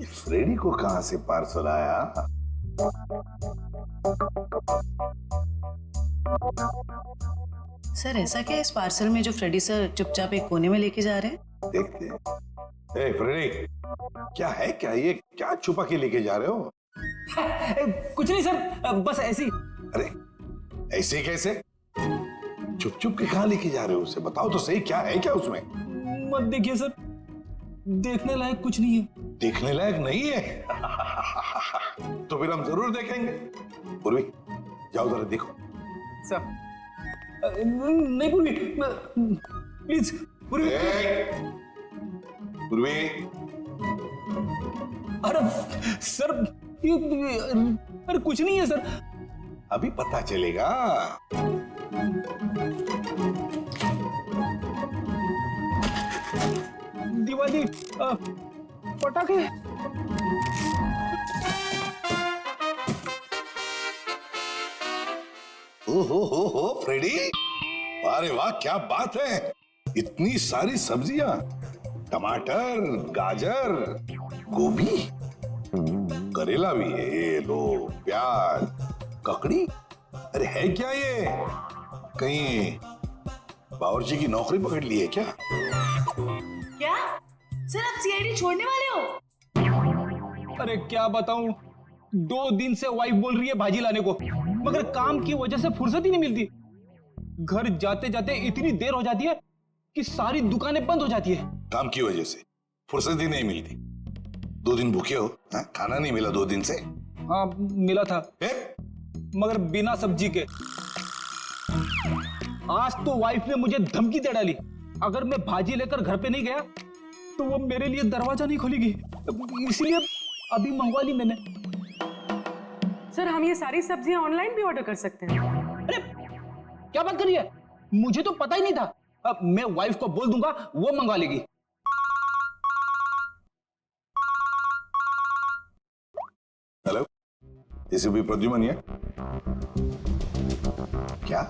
Freddy को कहां से पार्सल आया? सर ऐसा क्या है इस पार्सल में जो फ्रेडी सर चुपचाप एक कोने में लेके जा रहे हैं? देखते हैं। ए फ्रेडी, क्या है क्या ये? क्या छुपा के लेके जा रहे हो? कुछ नहीं सर, बस ऐसी। अरे ऐसे कैसे? चुप चुप के कहां लेके जा रहे हो उसे? बताओ तो सही, क्या है क्या उसमें? मत देखिए सर, देखने लायक कुछ नहीं है। देखने लायक नहीं है? तो फिर हम जरूर देखेंगे। पूर्वी जाओ जरा देखो। सर नहीं पूर्वी, प्लीज पूर्वी। पूर्वी, अरे सर अरे कुछ नहीं है सर। अभी पता चलेगा। दिवाली पटाखे। हो फ्रेडी, अरे वाह क्या बात है! इतनी सारी सब्जियां, टमाटर, गाजर, गोभी, करेला भी है, ये लो, प्याज, ककड़ी। अरे है क्या ये? कहीं बावर्ची की नौकरी पकड़ ली है क्या? क्या सर आप सीआईडी छोड़ने वाले हो? अरे क्या बताऊं, 2 दिन से वाइफ बोल रही है भाजी लाने को, मगर काम की वजह से फुर्सत ही नहीं मिलती। घर जाते जाते इतनी देर हो जाती है कि सारी दुकानें बंद हो जाती है। काम की वजह से फुर्सत ही नहीं मिलती? 2 दिन भूखे हो? खाना नहीं मिला 2 दिन से? हाँ मिला था, मगर बिना सब्जी के। आज तो वाइफ ने मुझे धमकी दे डाली, अगर मैं भाजी लेकर घर पे नहीं गया तो वो मेरे लिए दरवाजा नहीं खोलेगी, इसलिए अभी मंगवा ली मैंने। सर हम ये सारी सब्जियां ऑनलाइन भी ऑर्डर कर सकते हैं? अरे क्या बात कर रही है, मुझे तो पता ही नहीं था। अब मैं वाइफ को बोल दूंगा, वो मंगवा लेगी। हेलो, एसीपी प्रद्युमन है क्या?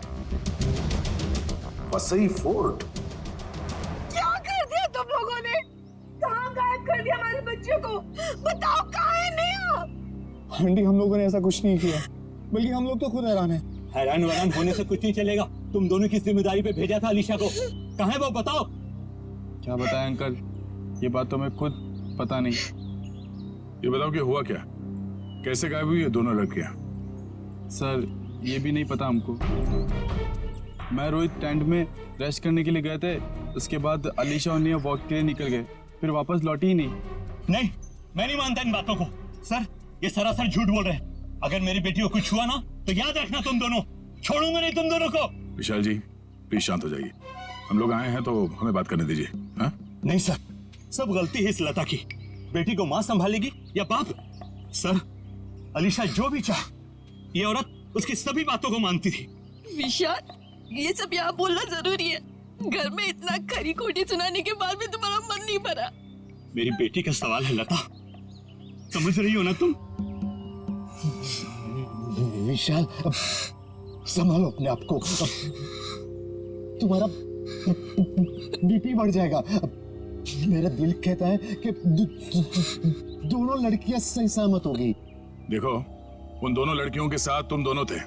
वसई फोर्ट? क्या कर दिया तुम लोगों ने? कहाँ गायब कर दिया हमारे बच्चे को? बताओ कहाँ है नेहा? आंटी हम लोगों ने ऐसा कुछ नहीं किया, बल्कि हम लोग तो खुद हैरान हैं। हैरान वैरान होने से कुछ नहीं चलेगा। तुम दोनों की जिम्मेदारी पे भेजा था अलीशा को, कहाँ है वो बताओ। क्या बताएं अंकल, ये बात तो मैं खुद पता नहीं। ये बताओ कि हुआ क्या, कैसे गायब हुई ये दोनों लड़कियां? सर ये भी नहीं पता हमको। मैं रोहित टेंट में रेस्ट करने के लिए गए थे, उसके बाद अलीशा और नेहा वॉक के लिए निकल गए, फिर वापस लौटी ही नहीं। नहीं, मैं नहीं मानता इन बातों को। सर ये सरासर झूठ बोल रहे हैं। अगर मेरी बेटी को कुछ हुआ ना तो याद रखना तुम दोनों, छोड़ूंगा नहीं तुम दोनों को। विशाल जी प्लीज शांत हो जाइए, हम लोग आए हैं तो हमें बात करने दीजिए। हाँ? नहीं सर, सब गलती है इस लता की। बेटी को माँ संभालेगी या बाप? सर अलीशा जो भी चाह, ये औरत उसकी सभी बातों को मानती थी। विशाल ये सब यहाँ बोलना जरूरी है? घर में इतना खरी खोटी सुनाने के बाद भी तुम्हारा मन नहीं भरा? मेरी बेटी का सवाल है लता, समझ रही हो ना तुम? विशाल संभालो अपने आप को, तुम्हारा बीपी बढ़ जाएगा। मेरा दिल कहता है कि दोनों लड़कियां सही सलामत होगी। देखो उन दोनों लड़कियों के साथ तुम दोनों थे,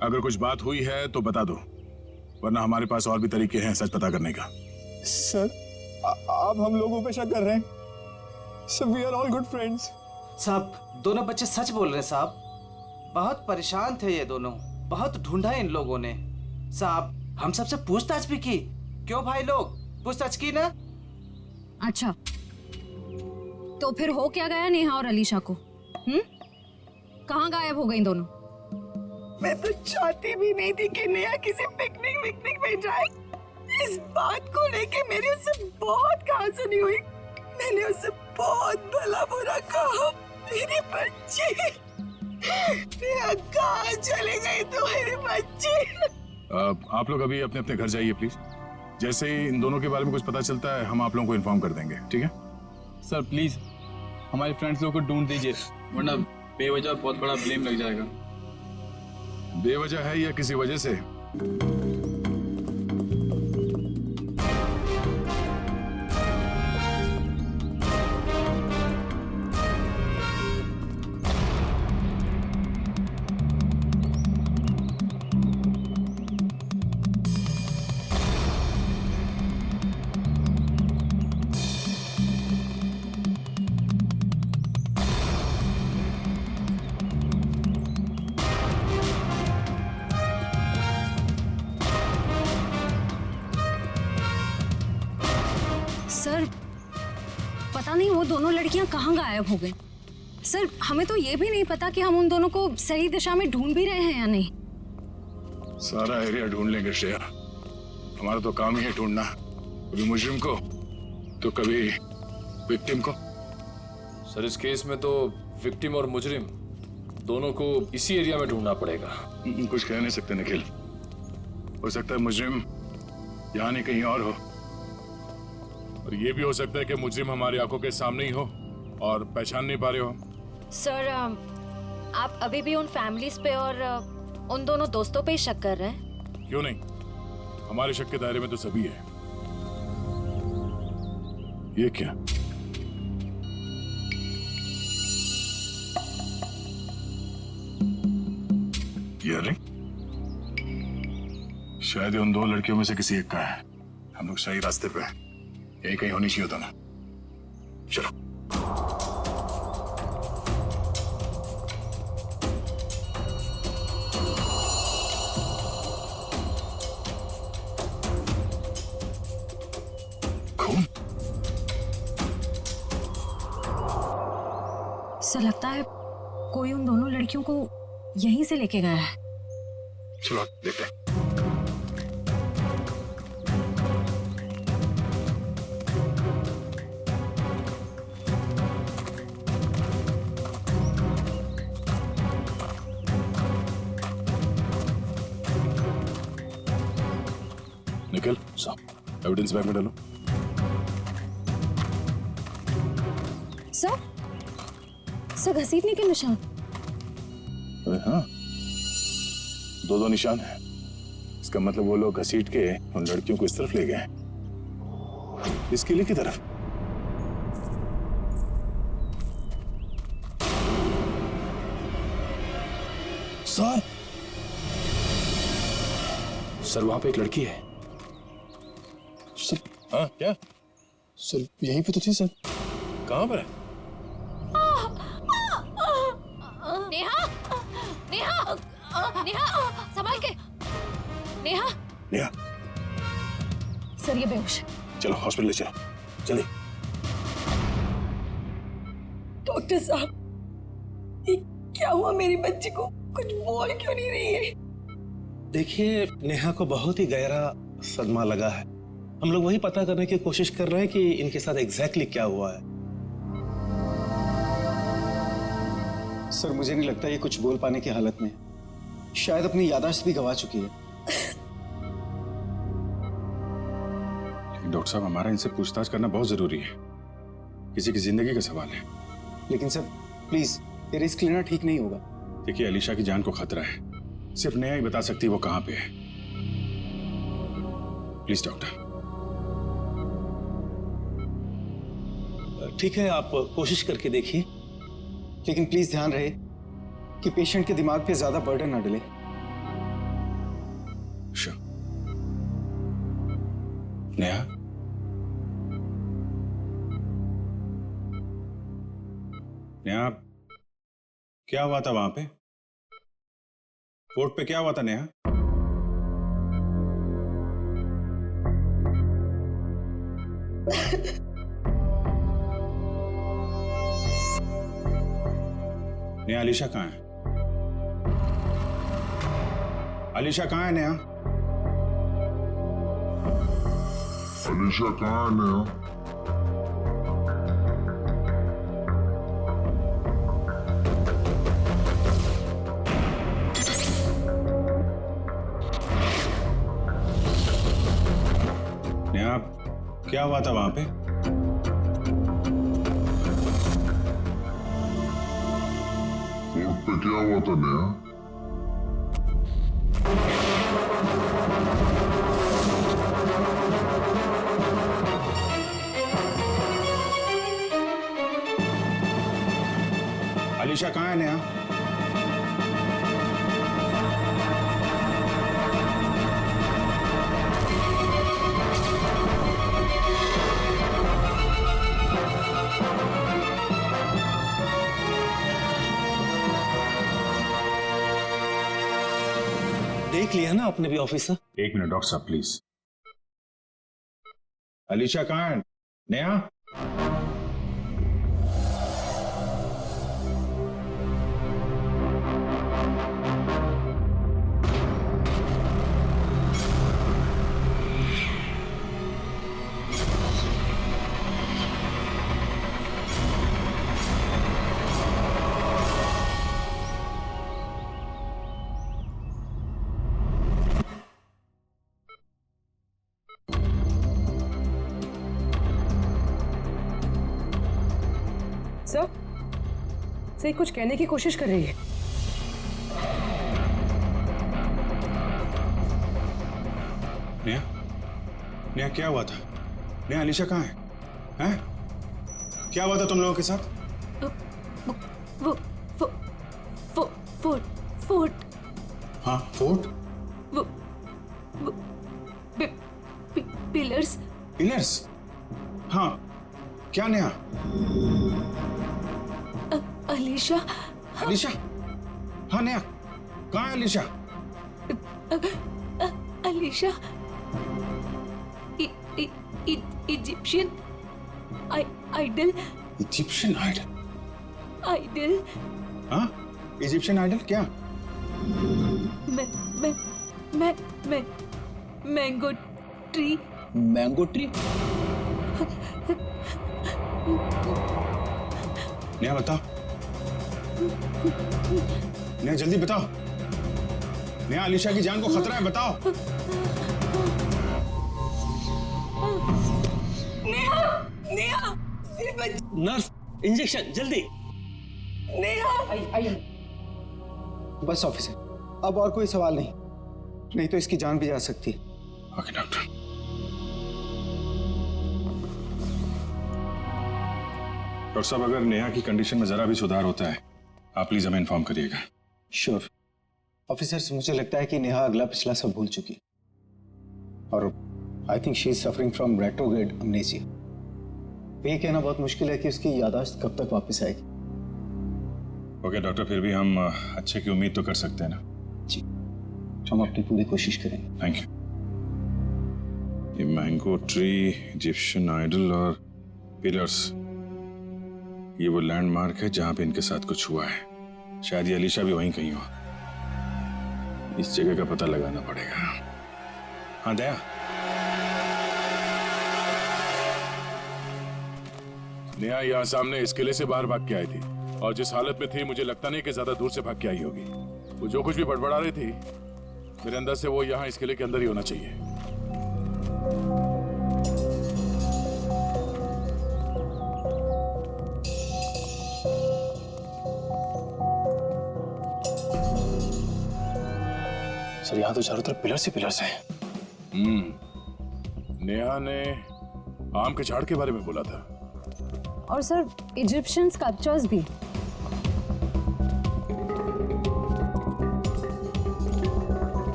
अगर कुछ बात हुई है तो बता दो, वरना हमारे पास और भी तरीके हैं सच पता करने का। सर आप हम लोगों पे शक कर रहे हैं? Sir we are all good friends. साहब दोनों बच्चे सच बोल रहे हैं साहब, बहुत परेशान थे ये दोनों, बहुत ढूंढा इन लोगों ने। साहब हम सबसे पूछताछ भी की, क्यों भाई लोग पूछताछ की ना? अच्छा तो फिर हो क्या गया नेहा और अलीशा को? कहाँ गायब हो गई दोनों? मैं तो चाहती भी नहीं थी कि नेहा किसी पिकनिक में जाए। इस बात को लेके मेरी उससे बहुत कहासुनी हुई। मैंने उससे बहुत भला बुरा कहा। मेरी बच्ची नेहा कहाँ चले गई तुम्हारी बच्ची? आप लोग अभी अपने अपने घर जाइए प्लीज। जैसे ही इन दोनों के बारे में कुछ पता चलता है हम आप लोगों को इन्फॉर्म कर देंगे, ठीक है? सर प्लीज हमारे फ्रेंड्स लोगों को ढूंढ दीजिए, वरना बेवजह बहुत बड़ा ब्लेम लग जाएगा। बेवजह है या किसी वजह से? सर पता नहीं वो दोनों लड़कियां कहाँ गायब हो गई। सर हमें तो ये भी नहीं पता कि हम उन दोनों को सही दिशा में ढूंढ भी रहे हैं या नहीं। सारा एरिया ढूंढ लेंगे श्रेया, हमारा तो काम ही है ढूंढना, कभी मुजरिम को तो कभी विक्टिम को। सर इस केस में तो विक्टिम और मुजरिम दोनों को इसी एरिया में ढूंढना पड़ेगा। कुछ कह नहीं सकते निखिल, हो सकता है मुजरिम यहाँ नहीं कहीं और हो, और ये भी हो सकता है कि मुजरिम हमारी आंखों के सामने ही हो और पहचान नहीं पा रहे हो। सर आप अभी भी उन फैमिलीज पे और उन दोनों दोस्तों पे ही शक कर रहे हैं? क्यों नहीं, हमारे शक के दायरे में तो सभी है। ये क्या? ये रिंग शायद उन दो लड़कियों में से किसी एक का है। हम लोग सही रास्ते पे हैं, यही कहीं होनी चाहिए होता ना। चलो सर लगता है कोई उन दोनों लड़कियों को यहीं से लेके गया है। चलो देखते हैं। निकल साहब, एविडेंस बैग में डालो। सर घसीटने के निशान। अरे हाँ, दो निशान है। इसका मतलब वो लोग घसीट के उन लड़कियों को इस तरफ ले गए, इस किले की तरफ। सर वहां पे एक लड़की है। सर हाँ क्या? सर यहीं पे तो थी सर। कहां पर है? नेहा, नेहा, नेहा, संभाल के। नेहा, नेहा, सर ये बेहोश। चलो हॉस्पिटल ले चलो, जल्दी। डॉक्टर साहब, ये क्या हुआ मेरी बच्ची को? कुछ बोल क्यों नहीं रही है? देखिए नेहा को बहुत ही गहरा सदमा लगा है। हम लोग वही पता करने की कोशिश कर रहे हैं कि इनके साथ एग्जैक्टली क्या हुआ है। सर मुझे नहीं लगता ये कुछ बोल पाने की हालत में, शायद अपनी याददाश्त भी गंवा चुकी है। डॉक्टर साहब, हमारा इनसे पूछताछ करना बहुत जरूरी है, किसी की जिंदगी का सवाल है। लेकिन सर प्लीज, ये रिस्क लेना ठीक नहीं होगा। देखिए अलीशा की जान को खतरा है, सिर्फ नेहा ही बता सकती है वो कहां पे है। Please doctor. ठीक है, आप कोशिश करके देखिए, लेकिन प्लीज ध्यान रहे कि पेशेंट के दिमाग पे ज्यादा बर्डन ना डले। नेहा, नेहा, क्या हुआ था वहां पे? कोर्ट पे क्या हुआ था नेहा? नेहा, अलीशा कहाँ है? अलीशा कहाँ है नेहा? अलीशा कहाँ है नेहा? नेहा, क्या हुआ था वहां पे? कोर्ट पे क्या हुआ था नेहा? अलीशा कहाँ है नेहा? देख लिया ना आपने भी ऑफिसर। एक मिनट डॉक्टर साहब प्लीज। अलीशा कहाँ है? नेहा, सर कुछ कहने की कोशिश कर रही है। नेहा, नेहा क्या हुआ था? नेहा, अलीशा कहाँ है? हैं? क्या हुआ था तुम लोगों के साथ? फोर्ट। हाँ, फोर्ट? पिलर्स। पिलर्स? हाँ, क्या नेहा? अलीशा। अलीशा? हाँ नेहा, कहाँ है Alisha? Alisha Egyptian idol. Egyptian idol? Idol. हाँ, इजिप्शियन आइडल क्या? Mango tree. Mango tree? Neha बताओ, नेहा जल्दी बताओ। नेहा, अलीशा की जान को खतरा है, बताओ। नेहा नर्स, इंजेक्शन जल्दी। नेहा। बस ऑफिसर, अब और कोई सवाल नहीं तो इसकी जान भी जा सकती है। Okay doctor. डॉक्टर साहब, अगर नेहा की कंडीशन में जरा भी सुधार होता है, आप प्लीज हमें इन्फॉर्म करिएगा। श्योर ऑफिसर, मुझे लगता है कि नेहा अगला पिछला सब भूल चुकी है और I think she is suffering from retrograde amnesia. ये कहना बहुत मुश्किल है कि उसकी याददाश्त कब तक वापस आएगी। ओके डॉक्टर, फिर भी हम अच्छे की उम्मीद तो कर सकते हैं ना? जी, हम अपनी पूरी कोशिश करेंगे। Thank you. ये मैंगो ट्री, इजिप्शियन आइडल और पिलर्स, ये वो लैंडमार्क है जहां पे इनके साथ कुछ हुआ है। शायद ये अलीशा भी वहीं कहीं हो। इस जगह का पता लगाना पड़ेगा। हाँ दया, नेहा यहाँ सामने इस किले से बाहर भाग के आई थी और जिस हालत में थी मुझे लगता नहीं कि ज्यादा दूर से भाग के आई होगी। वो जो कुछ भी बड़बड़ा रही थी, मेरे अंदर से वो यहाँ इस किले के अंदर ही होना चाहिए। सर, यहाँ तो चारों तरफ पिलर्स ही पिलर्स हैं। नेहा ने आम के झाड़ के बारे में बोला था। और सर, इजिप्शियन स्कल्पचर्स भी।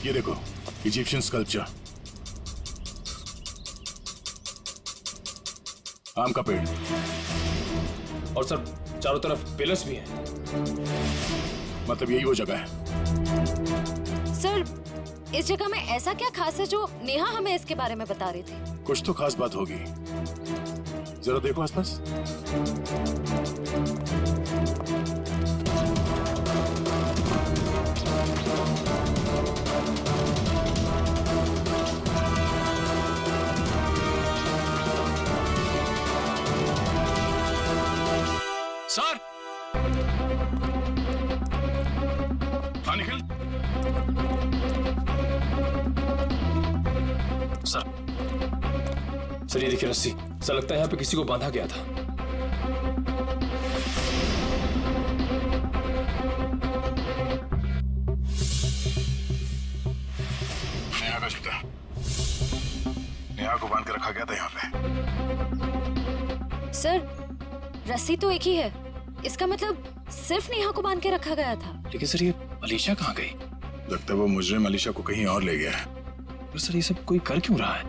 ये देखो, इजिप्शियन स्कल्पचर, आम का पेड़, और सर चारों तरफ पिलर्स भी हैं। मतलब यही वो जगह है। सर, इस जगह में ऐसा क्या खास है जो नेहा हमें इसके बारे में बता रही थी? कुछ तो खास बात होगी, जरा देखो आसपास। सर, हाँ निखिल। सर ये देखिए रस्सी, सर लगता है यहाँ पे किसी को बांधा गया था। नेहा का जूता, नेहा को बांध के रखा गया था यहाँ पे। सर, रस्सी तो एक ही है, इसका मतलब सिर्फ नेहा को बांध के रखा गया था। लेकिन सर ये अलीशा कहाँ गई? लगता है वो मुजरिम अलीशा को कहीं और ले गया है। पर सर ये सब कोई कर क्यों रहा है?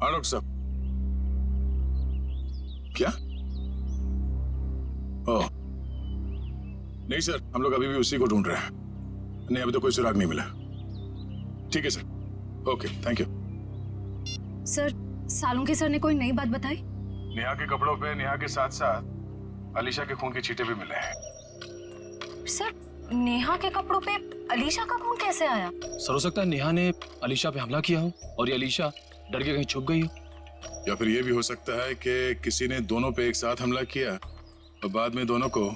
हाँ डॉक्टर साहब। क्या? ओह नहीं सर, हम लोग अभी भी उसी को ढूंढ रहे हैं। नहीं, अभी तो कोई सुराग नहीं मिला। ठीक है sir, okay, thank you. Sir, Salunke sir ने कोई नई बात बताई? नेहा के कपड़ों पे नेहा के साथ साथ अलीशा के खून के छींटे भी मिले हैं। सर, नेहा के कपड़ों पे अलीशा का खून कैसे आया? सर हो सकता है नेहा ने अलीशा पे हमला किया हो और ये अलीशा डर के कहीं छुप गई हो। या फिर ये भी हो सकता है कि किसी ने दोनों पे एक साथ हमला किया और बाद में दोनों को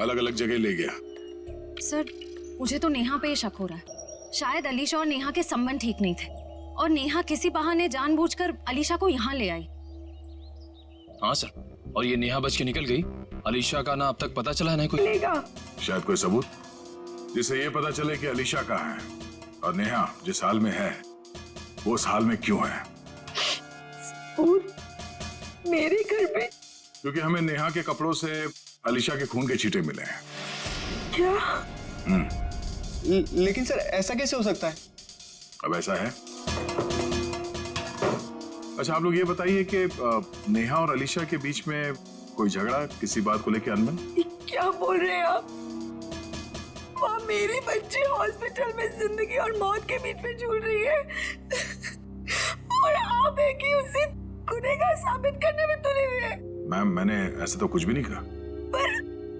अलग अलग जगह ले गया। सर, मुझे तो नेहा पे शक हो रहा है। शायद अलीशा और नेहा के संबंध ठीक नहीं थे और नेहा किसी बहाने जानबूझकर अलीशा को यहाँ ले आई। हाँ सर, और ये नेहा बच के निकल गई। अलीशा का ना अब तक पता चला है ना कोई। शायद कोई सबूत जिससे ये पता चले कि अलीशा कहाँ है और नेहा जिस हाल में है वो उस हाल में क्यों है। मेरे घर पे? क्योंकि हमें नेहा के कपड़ों से अलीशा के खून के छींटे मिले हैं। क्या? लेकिन सर ऐसा कैसे हो सकता है? अब ऐसा है। अच्छा आप लोग ये बताइए कि नेहा और अलीशा के बीच में कोई झगड़ा किसी बात को लेकर अनबन? क्या बोल रहे हैं आप? वहाँ मेरी बच्ची हॉस्पिटल में जिंदगी और मौत के बीच में झूल रही है और आप एक ही उसे गुनहगार साबित करने में तुले हुए हैं। मैम मैंने ऐसा तो कुछ भी नहीं कहा। पर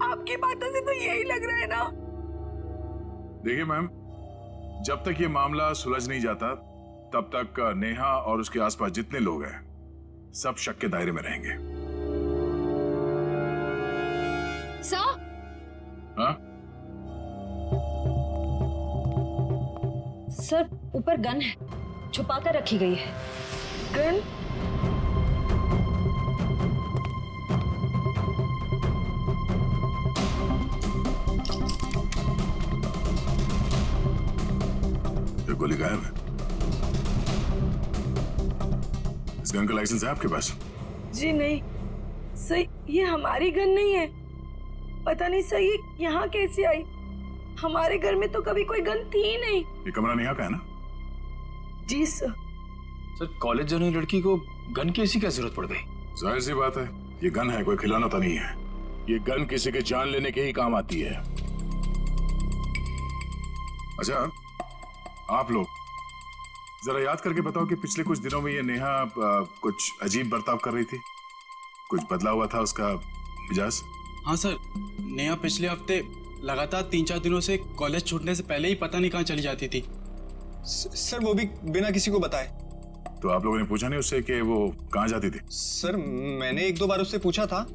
आपकी बातों से तो यही लग रहा है ना। देखिए मैम, जब तक ये मामला सुलझ नहीं जाता तब तक नेहा और उसके आसपास जितने लोग हैं सब शक के दायरे में रहेंगे। सर? हाँ? सर, ऊपर गन है, छुपा कर रखी गई है। गन? ये गोली गायब है। इस गन का लाइसेंस है आपके पास? जी नहीं सर, ये हमारी गन नहीं है। पता नहीं सर ये यहाँ कैसे आई। हमारे घर में तो कभी कोई गन थी ही नहीं। ये कमरा नेहा का है ना? जी सर। सर, कॉलेज जाने लड़की को गन की ऐसी क्या जरूरत पड़ गई? जाहिर सी बात है, ये गन है, कोई खिलौना तो नहीं है। ये गन किसी के जान लेने के ही काम आती है। अच्छा आप लोग जरा याद करके बताओ कि पिछले कुछ दिनों में ये नेहा कुछ अजीब बर्ताव कर रही थी। कुछ बदला हुआ था उसका मिजाज? हाँ सर, नेहा पिछले हफ्ते लगातार 3-4 दिनों से कॉलेज छूटने से पहले ही पता नहीं कहाँ चली जाती थी। सर वो भी बिना किसी को बताए। तो आप लोगों ने पूछा नहीं उससे कि वो कहाँ जाती थी? सर मैंने 1-2 बार उससे पूछा था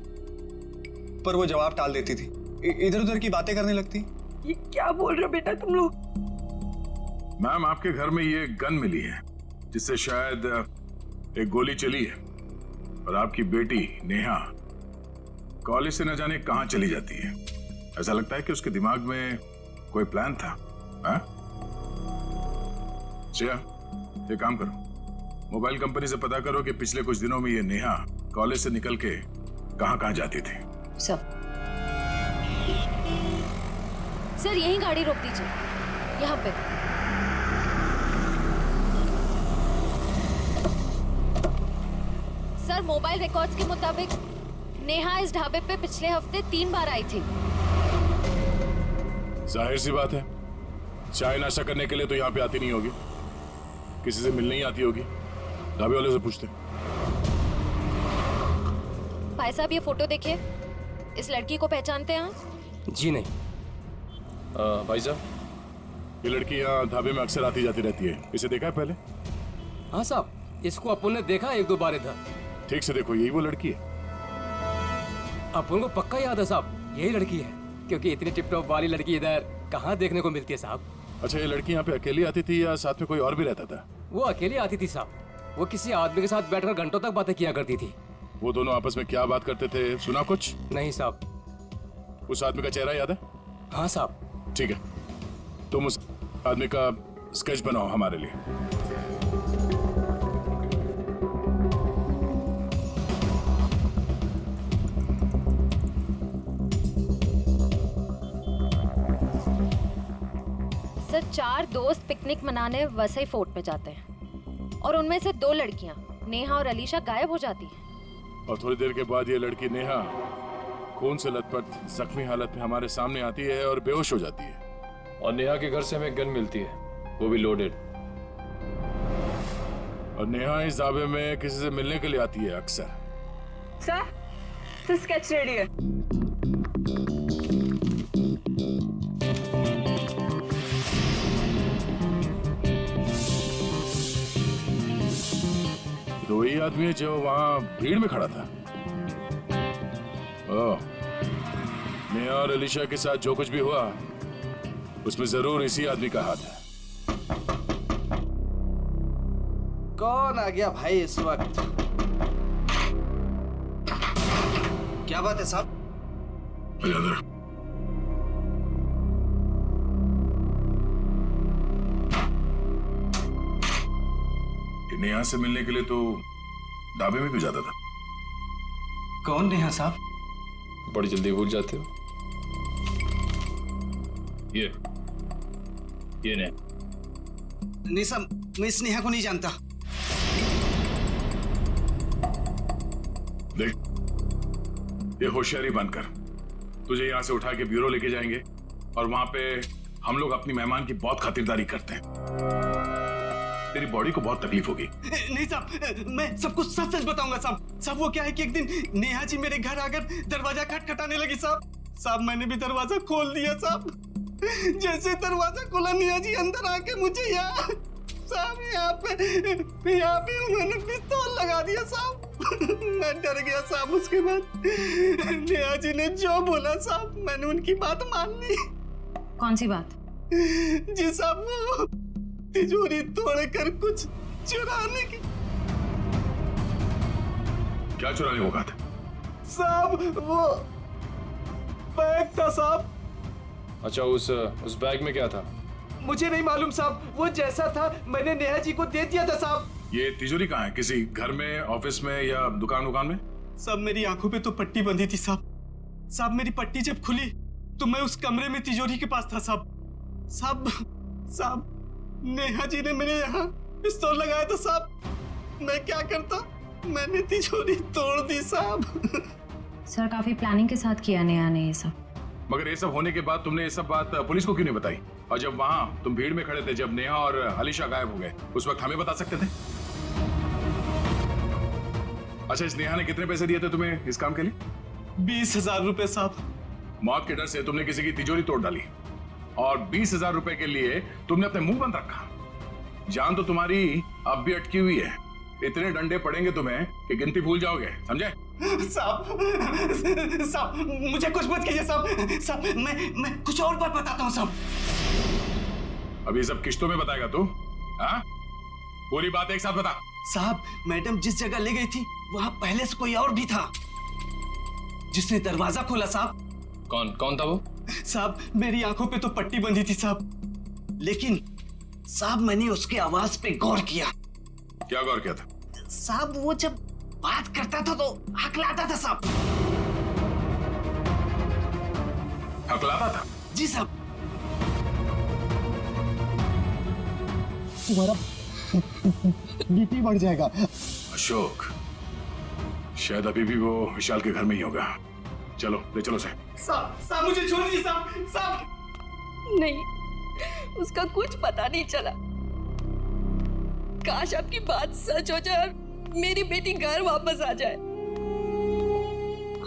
पर वो जवाब टाल देती थी, इधर उधर की बातें करने लगती। ये क्या बोल रहे हो बेटा तुम लोग? मैम आपके घर में ये गन मिली है जिससे शायद एक गोली चली है और आपकी बेटी नेहा कॉलेज से न जाने कहां चली जाती है। ऐसा लगता है कि उसके दिमाग में कोई प्लान था। हाँ? श्रेया, ये काम करो, मोबाइल कंपनी से पता करो कि पिछले कुछ दिनों में ये नेहा कॉलेज से निकल के कहां जाती थी। सर यही गाड़ी रोक दीजिए, यहाँ पे। सर मोबाइल रिकॉर्ड्स के मुताबिक नेहा इस ढाबे पे पिछले हफ्ते 3 बार आई थी। जाहिर सी बात है, चाय नाश्ता करने के लिए तो यहाँ पे आती नहीं होगी, किसी से मिलने ही आती होगी। ढाबे वाले से पूछते। भाई साहब ये फोटो देखिए, इस लड़की को पहचानते हैं आप? जी नहीं। भाई साहब, ये लड़की यहाँ ढाबे में अक्सर आती जाती रहती है, इसे देखा है पहले? हाँ साहब, इसको अपन ने देखा 1-2 बार इधर। ठीक से देखो, यही वो लड़की है। अपन को पक्का याद है साहब, यही लड़की है, क्योंकि इतनी टिप-टॉप वाली लड़की इधर कहाँ देखने को मिलती है साहब। अच्छा, ये लड़की यहाँ पे अकेली आती थी या साथ में कोई और भी रहता था? वो अकेली आती थी साहब, वो किसी आदमी के साथ बैठकर घंटों तक बातें किया करती थी। वो दोनों आपस में क्या बात करते थे, सुना कुछ? नहीं साहब। उस आदमी का चेहरा याद है? हाँ साहब। ठीक है, तुम उस आदमी का स्केच बनाओ हमारे लिए। 4 दोस्त पिकनिक मनाने वसई फोर्ट में जाते हैं और उनमें से 2 लड़कियां नेहा और अलीशा गायब हो जाती हैं। और थोड़ी देर के बाद ये लड़की नेहा खून से लथपथ जख्मी हालत में हमारे सामने आती है और बेहोश हो जाती है। और नेहा के घर से हमें गन मिलती है, वो भी लोडेड। और नेहा इस दावे में किसी से मिलने के लिए आती है अक्सर। सर स्केच रेडी है। तो वही आदमी है जो वहां भीड़ में खड़ा था। ओह, नेहा और अलीशा के साथ जो कुछ भी हुआ उसमें जरूर इसी आदमी का हाथ है। कौन आ गया भाई इस वक्त? क्या बात है साहब? नेहा से मिलने के लिए तो ढाबे में क्यों जाता था? कौन नेहा साहब? बड़ी जल्दी भूल जाते हो। ये नेहा। नहीं साहब, मैं इस नेहा को नहीं जानता। देख, ये होशियारी बनकर तुझे यहाँ से उठा के ब्यूरो लेके जाएंगे और वहां पे हम लोग अपनी मेहमान की बहुत खातिरदारी करते हैं। तेरी बॉडी को बहुत तकलीफ होगी। नहीं साहब, मैं सब कुछ सच सच बताऊंगा साहब। साहब वो क्या है कि एक दिन नेहा जी मेरे घर आकर दरवाजा खटखटाने लगी साहब। मैंने भी दरवाजा खोल दिया साहब। जैसे दरवाजा खोला नेहा जी अंदर आके मुझे यहाँ पे उन्होंने पिस्तौल लगा दिया साहब। मैं डर गया साहब। उसके बाद नेहा जी ने जो बोला साहब मैंने उनकी बात मान ली। कौन सी बात? जी साहब, वो तिजोरी तोड़कर कुछ चुराने की। क्या चुराने को कहा था? साहब वो बैग था साहब। अच्छा, उस बैग में क्या था? मुझे नहीं मालूम साहब, वो जैसा था मैंने नेहा जी को दे दिया था साहब। ये तिजोरी कहाँ है? किसी घर में, ऑफिस में या दुकान में? साहब मेरी आंखों पे तो पट्टी बंधी थी साहब। साहब मेरी पट्टी जब खुली तो मैं उस कमरे में तिजोरी के पास था साहब। साहब नेहा जी ने मेरे यहाँ पिस्तौल लगाया था साहब। मैं क्या करता, मैंने तिजोरी तोड़ दी साहब। सर काफी प्लानिंग के साथ किया नेहा ने ये सब। मगर ये सब होने के बाद तुमने ये सब बात पुलिस को क्यों नहीं बताई? और जब वहां तुम भीड़ में खड़े थे, जब नेहा और अलीशा गायब हो गए, उस वक्त हमें बता सकते थे। अच्छा, इस नेहा ने कितने पैसे दिए थे तुम्हें इस काम के लिए? 20,000 रुपए साहब। मौत के डर से तुमने किसी की तिजोरी तोड़ डाली और 20,000 रुपए के लिए तुमने अपने मुंह बंद रखा। जान तो तुम्हारी अब भी अटकी हुई है। इतने डंडे पड़ेंगे तुम्हें कि गिनती भूल जाओगे, समझे? साहब मुझे कुछ मत कीजिए साहब। मैं कुछ और बात बताता हूँ साहब। अब ये सब किश्तों में बताएगा तू? हाँ? पूरी बात एक साथ बता। साहब मैडम जिस जगह ले गई थी वहां पहले से कोई और भी था जिसने दरवाजा खोला साहब। कौन था वो? साहब मेरी आंखों पे तो पट्टी बंधी थी साहब, लेकिन साहब मैंने उसकी आवाज पे गौर किया। क्या गौर किया था? साहब वो जब बात करता था तो हकलाता था साहब। हकलाता था? जी साहब। तुम्हारा बीपी बढ़ जाएगा। अशोक, शायद अभी भी वो विशाल के घर में ही होगा। चलो ले चलो से। साहब मुझे छोड़ दीजिए साहब। नहीं, उसका कुछ पता नहीं चला। काश आपकी बात सच हो जाए और मेरी बेटी घर वापस आ जाए।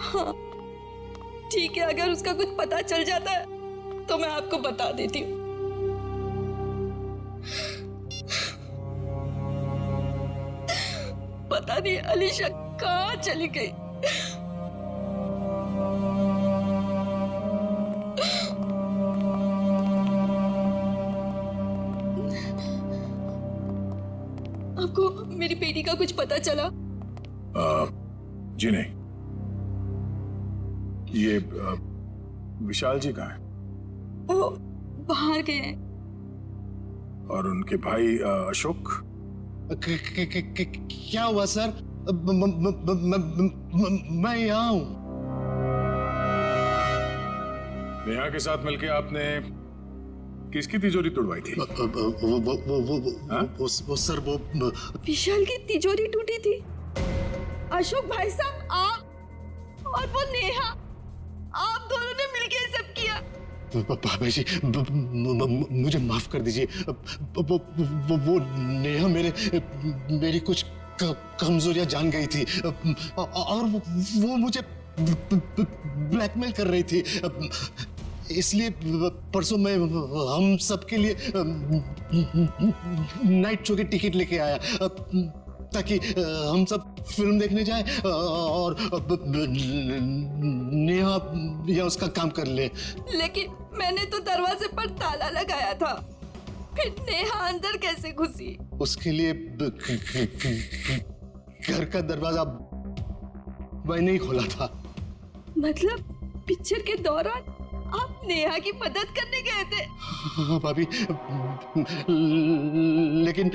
हाँ ठीक है, अगर उसका कुछ पता चल जाता है तो मैं आपको बता देती हूँ। पता नहीं अलीशा कहाँ चली गई। आपको मेरी बेटी का कुछ पता चला? जी नहीं। ये विशाल जी कहाँ हैं? वो बाहर गए हैं। और उनके भाई अशोक? क्या हुआ सर? मैं यहाँ हूँ। नेहा के साथ मिलके आपने किसकी तिजोरी तोड़वाई थी? वो सर वो विशाल की तिजोरी टूटी थी। अशोक भाई साहब, आप और वो नेहा, आप दोनों ने मिलकर ये सब किया। बाबा जी मुझे माफ कर दीजिए। वो नेहा मेरी कुछ कमजोरियां जान गई थी और वो मुझे ब्लैकमेल कर रही थी। इसलिए परसों मैं हम सबके लिए नाइट शो की टिकट लेके आया ताकि हम सब फिल्म देखने जाएं और नेहा या उसका काम कर ले। लेकिन मैंने तो दरवाजे पर ताला लगाया था, फिर नेहा अंदर कैसे घुसी? उसके लिए घर का दरवाजा मैंने ही खोला था। मतलब पिक्चर के दौरान आप नेहा की मदद करने गए थे? हाँ भाभी, लेकिन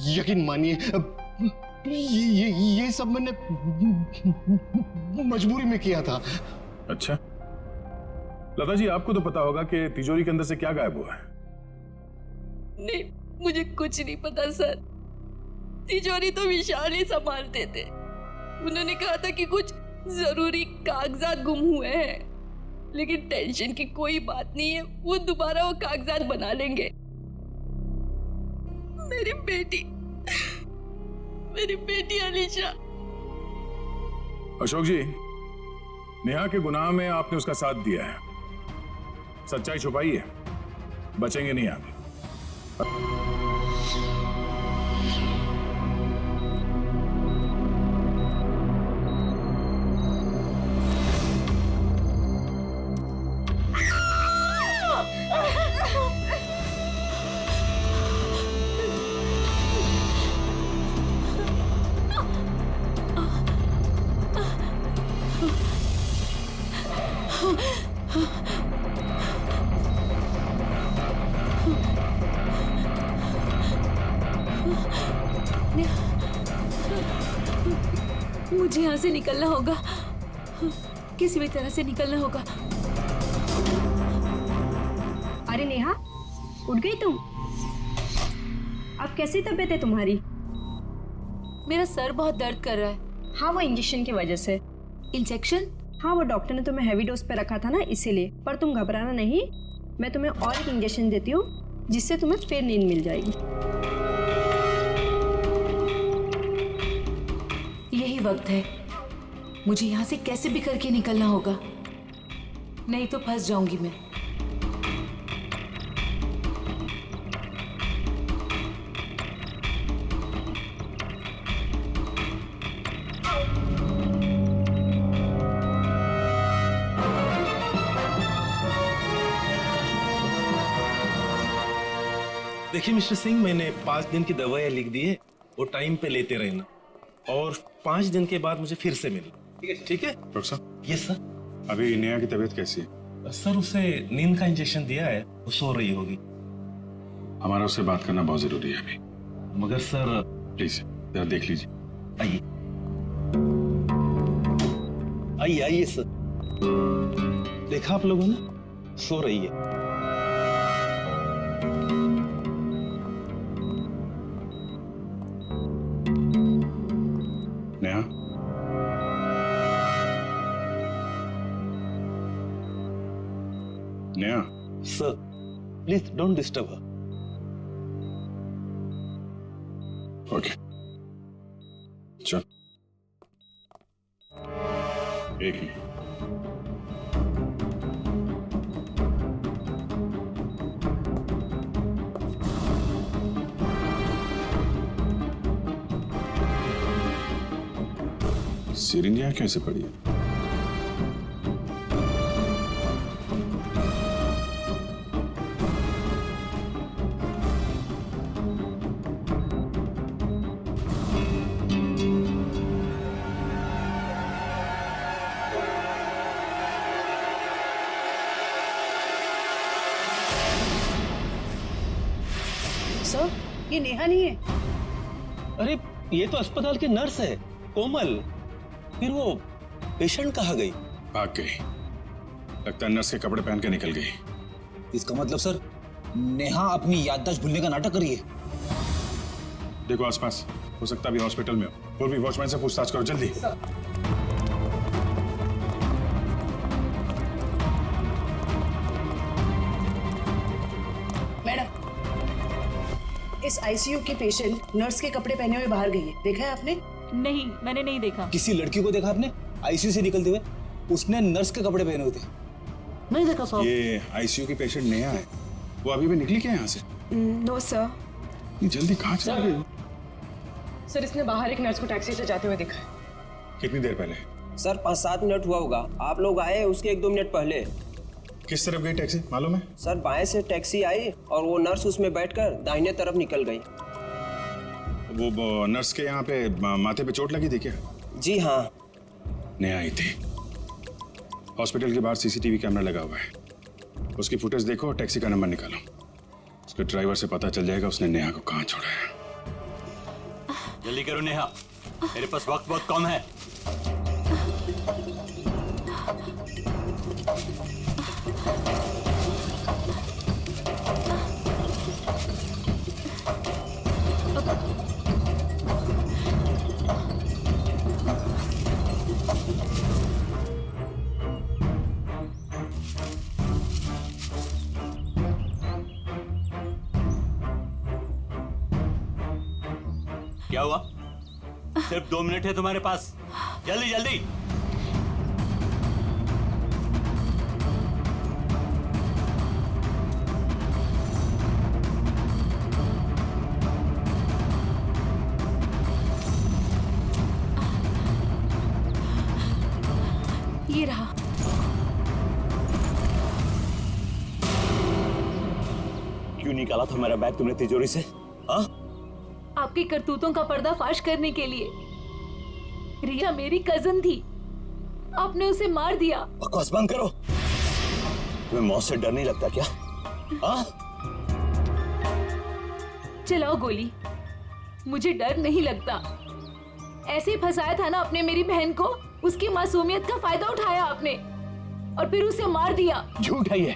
यकीन मानिए ये सब मैंने मजबूरी में किया था। अच्छा, लता जी आपको तो पता होगा कि तिजोरी के अंदर से क्या गायब हुआ है? नहीं, मुझे कुछ नहीं पता सर। तिजोरी तो विशाल ही संभालते थे। उन्होंने कहा था कि कुछ जरूरी कागजात गुम हुए हैं, लेकिन टेंशन की कोई बात नहीं है, वो दोबारा वो कागजात बना लेंगे। मेरी बेटी अलीशा। अशोक जी, नेहा के गुनाह में आपने उसका साथ दिया है, सच्चाई छुपाई है, बचेंगे नहीं आप। मुझे यहाँ से निकलना होगा, किसी भी तरह से निकलना होगा। अरे नेहा, उठ गई तुम? अब कैसी तबीयत है तुम्हारी? मेरा सर बहुत दर्द कर रहा है। हाँ, वो इंजेक्शन की वजह से। इंजेक्शन? हाँ, वो डॉक्टर ने तुम्हें हैवी डोज पे रखा था ना, इसीलिए। पर तुम घबराना नहीं, मैं तुम्हें और एक इंजेक्शन देती हूँ जिससे तुम्हें फिर नींद मिल जाएगी। यही वक्त है, मुझे यहाँ से कैसे भी करके निकलना होगा, नहीं तो फंस जाऊंगी मैं। देखिए मिस्टर सिंह, मैंने 5 दिन की दवाइयाँ लिख दी है, वो टाइम पे लेते रहना और 5 दिन के बाद मुझे फिर से मिलना। ठीक है डॉक्टर साहब? Yes sir. अभी नेहा की तबीयत कैसी है? सर, उसे नींद का इंजेक्शन दिया है, वो सो रही होगी। हमारा उससे बात करना बहुत जरूरी है अभी। मगर सर प्लीज जरा देख लीजिए। आइए आइए आइए सर। देखा आप लोगों ने, सो रही है। Neha, Neha. Sir please don't disturb her. Okay, चल। एक मिनट। सिरिंज यहाँ कैसे पड़ी है? सर, ये नेहा नहीं है। अरे ये तो अस्पताल की नर्स है, कोमल। फिर वो पेशेंट कहाँ गई? भाग गई। लगता है नर्स के कपड़े पहन के निकल गई। इसका मतलब सर नेहा अपनी याददाश्त भूलने का नाटक करी है। देखो आसपास, हो सकता है अभी हॉस्पिटल में हो। और भी वॉचमैन से पूछताछ करो जल्दी। मैडम, इस आईसीयू की पेशेंट नर्स के कपड़े पहने हुए बाहर गई है, देखा है आपने? नहीं, मैंने नहीं देखा। किसी लड़की को देखा आपने आईसीयू से निकलते हुए? उसने नर्स के कपड़े पहने हुए थे। नहीं देखा साहब। ये आईसीयू की पेशेंट नेहा है, वो अभी भी निकली क्या यहाँ से? No sir. जल्दी कहाँ चली गई? सर, इसने बाहर एक नर्स को टैक्सी से जाते हुए देखा है। कितनी देर पहले? सर 5-7 मिनट हुआ होगा। आप लोग आए उसके 1-2 मिनट पहले। किस तरफ गई टैक्सी मालूम है? सर बाएं से टैक्सी आई और वो नर्स उसमें बैठकर दाहिने तरफ निकल गई। वो नर्स के यहाँ पे माथे पे चोट लगी थी क्या? जी हाँ। नेहा आई थी। हॉस्पिटल के बाहर सीसीटीवी कैमरा लगा हुआ है, उसकी फुटेज देखो, टैक्सी का नंबर निकालो। उसके ड्राइवर से पता चल जाएगा उसने नेहा को कहाँ छोड़ा है। जल्दी करो नेहा, मेरे पास वक्त बहुत कम है। क्या हुआ? सिर्फ 2 मिनट है तुम्हारे पास, जल्दी जल्दी। ये रहा। क्यों निकाला था मेरा बैग तुमने तिजोरी से? हाँ? आपकी करतूतों का पर्दाफाश करने के लिए। रिया मेरी कजन थी, आपने उसे मार दिया। बकवास बंद करो। तुम्हें मौत से डर नहीं लगता क्या? हाँ? चलाओ गोली, मुझे डर नहीं लगता। ऐसे ही फंसाया था ना आपने मेरी बहन को, उसकी मासूमियत का फायदा उठाया आपने और फिर उसे मार दिया। झूठ है ये,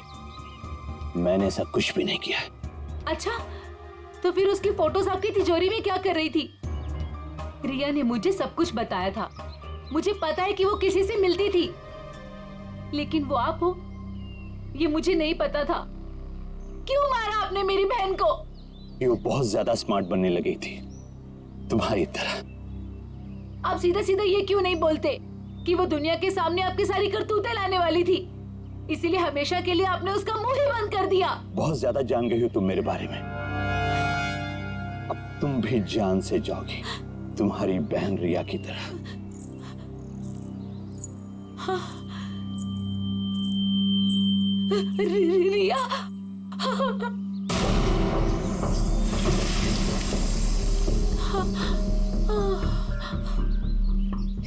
मैंने ऐसा कुछ भी नहीं किया। अच्छा, तो फिर उसकी फोटोज आपकी तिजोरी में क्या कर रही थी? रिया ने मुझे सब कुछ बताया था। मुझे पता है कि वो किसी से मिलती थी, लेकिन वो आप हो ये मुझे नहीं पता था। क्यों मारा आपने मेरी बहन को? ये वो बहुत ज्यादा स्मार्ट बनने लगी थी तुम्हारी तरह। आप सीधा सीधा ये क्यों नहीं बोलते कि वो दुनिया के सामने आपकी सारी करतूतें लाने वाली थी, इसीलिए हमेशा के लिए आपने उसका मुंह ही बंद कर दिया। बहुत ज्यादा जान गई हो तुम मेरे बारे में, अब तुम भी जान से जाओगी तुम्हारी बहन रिया की तरह। रिया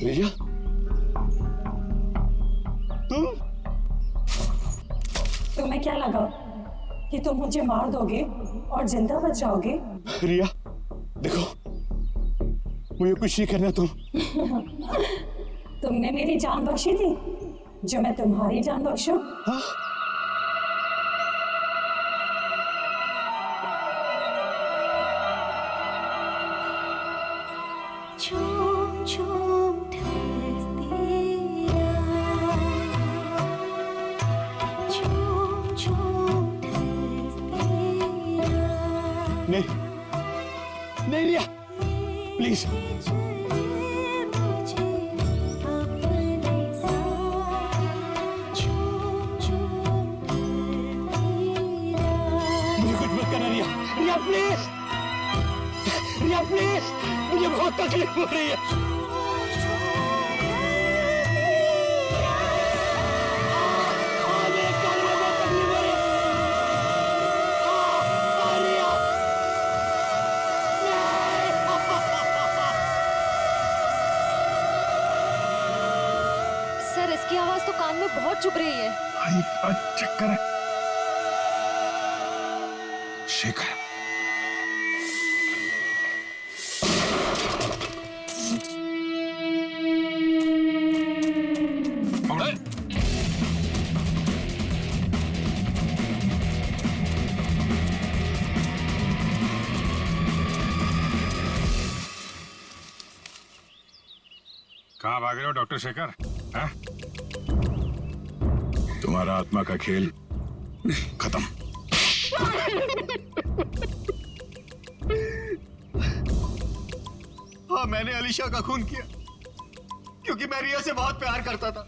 रिया तुम्हें क्या लगा कि तुम मुझे मार दोगे और जिंदा बच जाओगे? रिया देखो, मुझे कुछ नहीं करना। तुमने मेरी जान बख्शी थी, जो मैं तुम्हारी जान बख्शूं? झूम झूम नहीं रिया, प्लीज। मुझे कुछ मत करना रिया, रिया प्लीज, रिया प्लीज, मुझे बहुत तकलीफ हो रही है। सर, इसकी आवाज तो कान में बहुत चुभ रही है। चक्कर है। शेखर, भाग रहे हो डॉक्टर शेखर? हाँ? तुम्हारा आत्मा का खेल खत्म। हाँ, मैंने अलीशा का खून किया क्योंकि मैं रिया से बहुत प्यार करता था,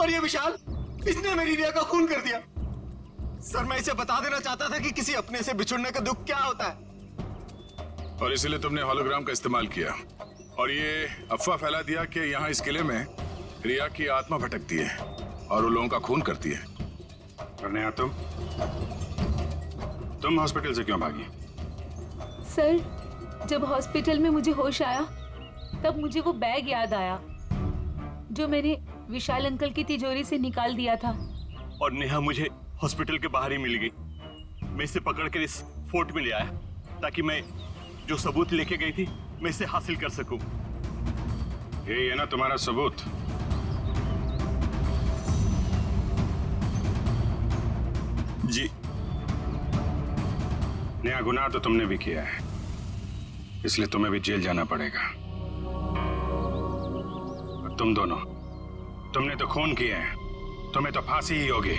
और ये विशाल, इसने मेरी रिया का खून कर दिया। सर, मैं इसे बता देना चाहता था कि किसी अपने से बिछुड़ने का दुख क्या होता है। और इसीलिए तुमने होलोग्राम का इस्तेमाल किया और ये अफवाह फैला दिया कि यहाँ इस किले में रिया की आत्मा भटकती है और वो लोगों का खून करती है। और नेहा, तुम हॉस्पिटल से क्यों भागी? सर, जब हॉस्पिटल में मुझे होश आया तब मुझे वो बैग याद आया जो मैंने विशाल अंकल की तिजोरी से निकाल दिया था। और नेहा मुझे हॉस्पिटल के बाहर ही मिल गई। मैं इसे पकड़कर इस फोर्ट में ले आया ताकि मैं जो सबूत लेके गई थी मैं इसे हासिल कर सकूं। ये ना तुम्हारा सबूत? जी। नया गुनाह तो तुमने भी किया है, इसलिए तुम्हें भी जेल जाना पड़ेगा। और तुम दोनों, तुमने तो खून किए हैं, तुम्हें तो फांसी ही होगी।